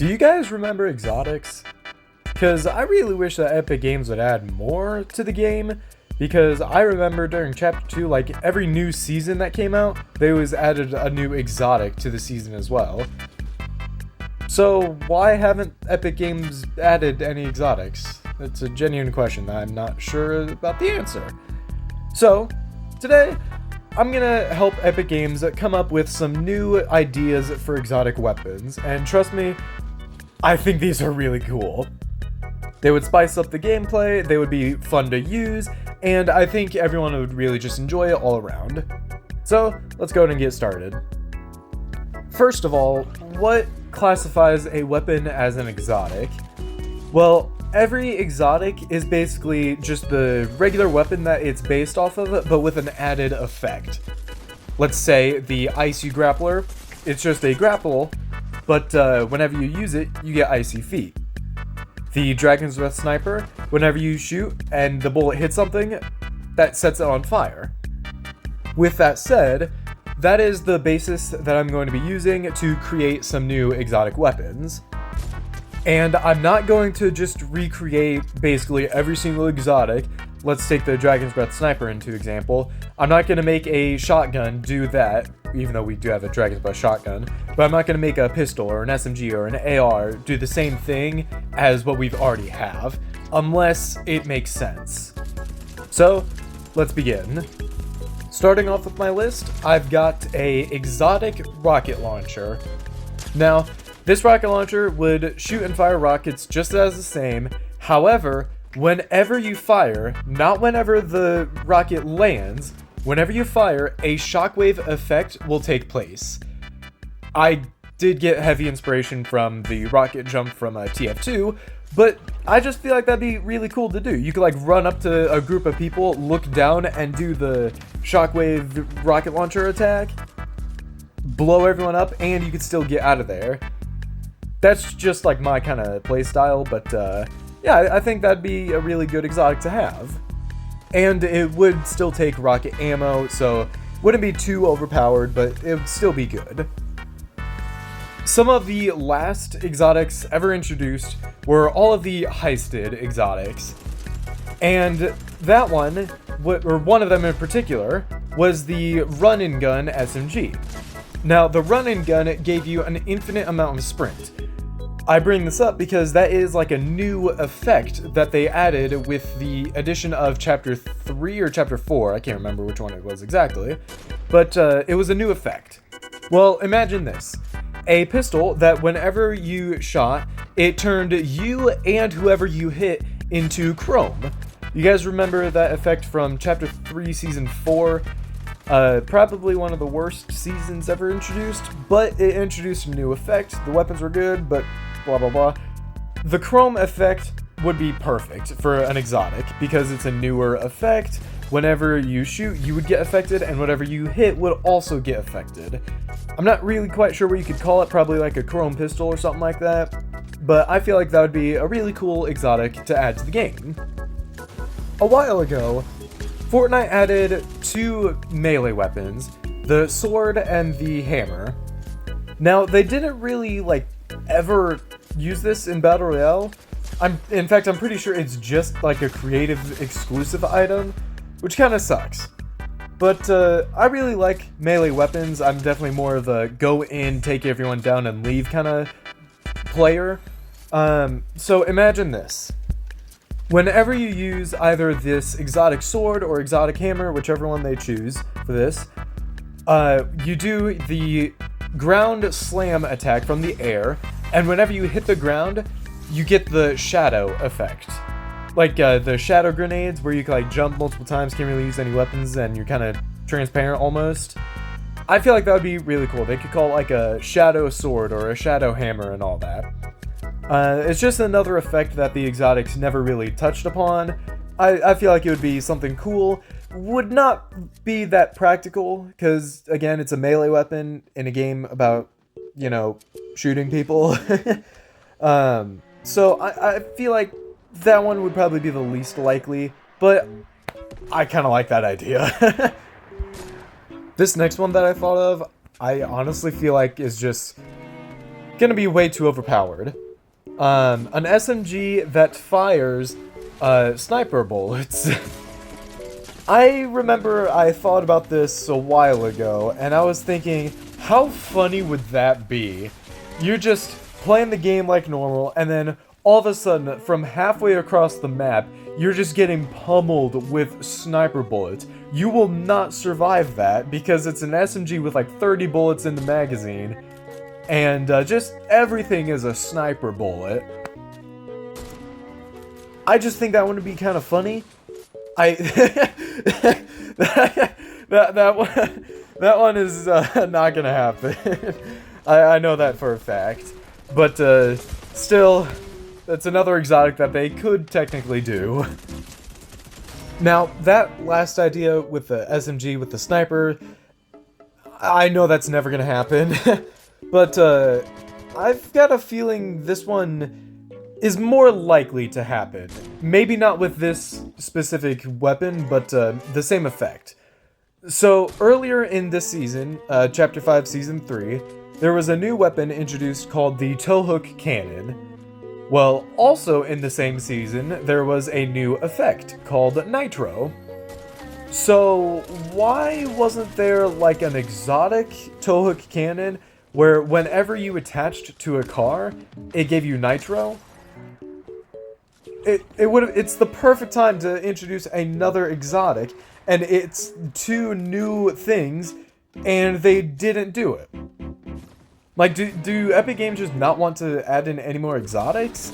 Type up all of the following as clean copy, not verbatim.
Do you guys remember exotics? Because I really wish that Epic Games would add more to the game, because I remember during Chapter 2, like every new season that came out, they always added a new exotic to the season as well. So why haven't Epic Games added any exotics? It's a genuine question that I'm not sure about the answer. So, today, I'm gonna help Epic Games come up with some new ideas for exotic weapons, and trust me, I think these are really cool. They would spice up the gameplay, they would be fun to use, and I think everyone would really just enjoy it all around. So, let's go ahead and get started. First of all, what classifies a weapon as an exotic? Well, every exotic is basically just the regular weapon that it's based off of, but with an added effect. Let's say the Icy Grappler, it's just a grapple, but whenever you use it, you get icy feet. The Dragon's Breath Sniper, whenever you shoot and the bullet hits something, that sets it on fire. With that said, that is the basis that I'm going to be using to create some new exotic weapons. And I'm not going to just recreate basically every single exotic. Let's take the Dragon's Breath Sniper into example. I'm not going to make a shotgun do that, even though we do have a Dragon's Breath shotgun, but I'm not going to make a pistol or an SMG or an AR do the same thing as what we've already have, unless it makes sense. So, let's begin. Starting off with my list, I've got a exotic rocket launcher. Now, this rocket launcher would shoot and fire rockets just as the same. However, whenever you fire, not whenever the rocket lands, whenever you fire, a shockwave effect will take place. I did get heavy inspiration from the rocket jump from TF2, but I just feel like that'd be really cool to do. You could like run up to a group of people, look down, and do the shockwave rocket launcher attack, blow everyone up, and you could still get out of there. That's just like my kind of playstyle, but yeah, I think that'd be a really good exotic to have. And it would still take rocket ammo, so wouldn't be too overpowered, but it would still be good. Some of the last exotics ever introduced were all of the heisted exotics. And that one, or one of them in particular, was the run and gun SMG. Now, the run and gun gave you an infinite amount of sprint. I bring this up because that is like a new effect that they added with the addition of Chapter 3 or Chapter 4, I can't remember which one it was exactly, but it was a new effect. Well, imagine this. A pistol that whenever you shot, it turned you and whoever you hit into chrome. You guys remember that effect from Chapter 3, Season 4? Probably one of the worst seasons ever introduced, but it introduced a new effect. The weapons were good, but blah blah blah. The chrome effect would be perfect for an exotic because it's a newer effect. Whenever you shoot, you would get affected, and whatever you hit would also get affected. I'm not really quite sure what you could call it, probably like a chrome pistol or something like that, but I feel like that would be a really cool exotic to add to the game. A while ago, Fortnite added two melee weapons, the sword and the hammer. Now, they didn't really, ever use this in Battle Royale. In fact, I'm pretty sure it's just, a creative exclusive item, which kind of sucks. But, I really like melee weapons. I'm definitely more of a go in, take everyone down, and leave kind of player. So imagine this. Whenever you use either this exotic sword or exotic hammer, whichever one they choose for this, you do the ground slam attack from the air, and whenever you hit the ground, you get the shadow effect. Like the shadow grenades where you can jump multiple times, can't really use any weapons, and you're kind of transparent almost. I feel like that would be really cool. They could call it a shadow sword or a shadow hammer and all that. It's just another effect that the exotics never really touched upon. I feel like it would be something cool. Would not be that practical, because, again, it's a melee weapon in a game about, shooting people. So I feel like that one would probably be the least likely, but I kind of like that idea. This next one that I thought of, I honestly feel like is just gonna be way too overpowered. An SMG that fires sniper bullets. I remember I thought about this a while ago, and I was thinking, how funny would that be? You're just playing the game like normal, and then all of a sudden, from halfway across the map, you're just getting pummeled with sniper bullets. You will not survive that, because it's an SMG with like 30 bullets in the magazine, and just everything is a sniper bullet. I just think that would be kind of funny. that one is not gonna happen. I know that for a fact, but still, that's another exotic that they could technically do. Now, that last idea with the SMG with the sniper, I know that's never gonna happen, but I've got a feeling this one is more likely to happen. Maybe not with this specific weapon, but the same effect. So, earlier in this season, Chapter 5, Season 3, there was a new weapon introduced called the Towhook Cannon. Well, also in the same season, there was a new effect called Nitro. So, why wasn't there like an exotic Towhook Cannon where whenever you attached to a car, it gave you Nitro? It's the perfect time to introduce another exotic, and it's two new things, and they didn't do it. Like, do Epic Games just not want to add in any more exotics?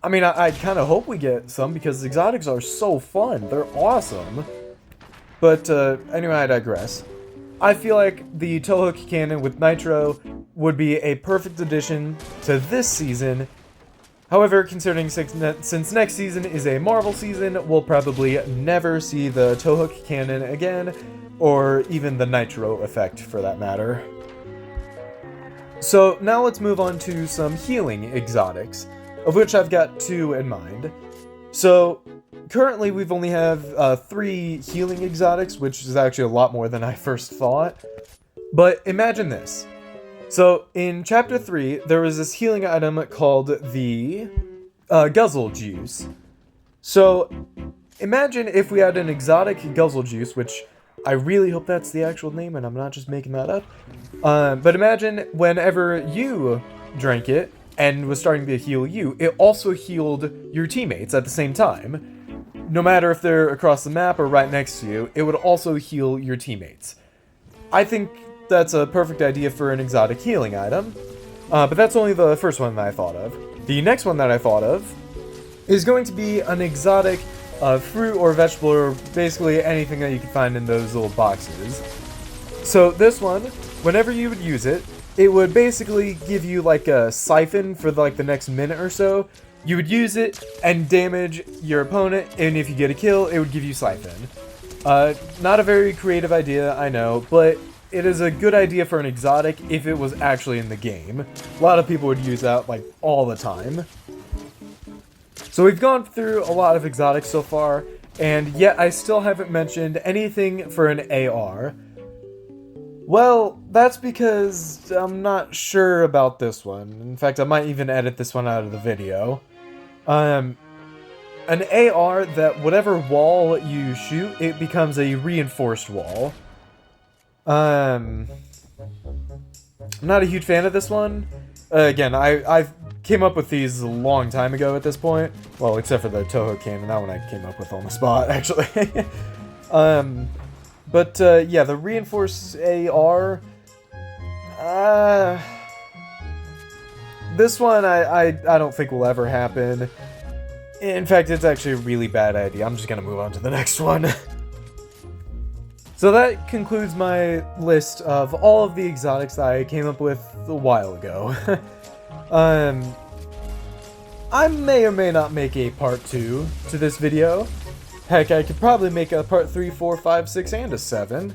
I mean, I kind of hope we get some, because exotics are so fun. They're awesome. But, anyway, I digress. I feel like the Towhook Cannon with Nitro would be a perfect addition to this season. However, considering since next season is a Marvel season, we'll probably never see the Towhook Cannon again, or even the Nitro effect for that matter. So now let's move on to some healing exotics, of which I've got two in mind. So currently we've only have 3 healing exotics, which is actually a lot more than I first thought. But imagine this. So, in Chapter 3, there was this healing item called the Guzzle Juice. So, imagine if we had an exotic Guzzle Juice, which I really hope that's the actual name and I'm not just making that up. But imagine whenever you drank it and was starting to heal you, it also healed your teammates at the same time. No matter if they're across the map or right next to you, it would also heal your teammates. I think that's a perfect idea for an exotic healing item, but that's only the first one that I thought of. The next one that I thought of is going to be an exotic fruit or vegetable, or basically anything that you can find in those little boxes. So this one, whenever you would use it, it would basically give you like a siphon for like the next minute or so. You would use it and damage your opponent, and if you get a kill, it would give you siphon. Not a very creative idea, I know, but it is a good idea for an exotic if it was actually in the game. A lot of people would use that, like, all the time. So we've gone through a lot of exotics so far, and yet I still haven't mentioned anything for an AR. Well, that's because I'm not sure about this one. In fact, I might even edit this one out of the video. An AR that whatever wall you shoot, it becomes a reinforced wall. I'm not a huge fan of this one. Again, I came up with these a long time ago at this point. Well, except for the Towhook Cannon, that one I came up with on the spot, actually. Yeah, the reinforced AR, this one I don't think will ever happen. In fact, it's actually a really bad idea. I'm just gonna move on to the next one. So that concludes my list of all of the exotics that I came up with a while ago. I may or may not make a part 2 to this video. Heck, I could probably make a part 3, 4, 5, 6, and a 7.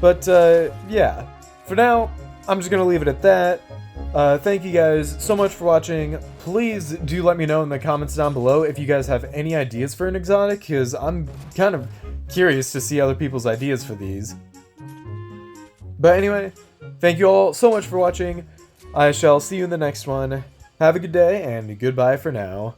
But, yeah. For now, I'm just gonna leave it at that. Thank you guys so much for watching. Please do let me know in the comments down below if you guys have any ideas for an exotic, because I'm kind of curious to see other people's ideas for these. But anyway, thank you all so much for watching. I shall see you in the next one. Have a good day, and goodbye for now.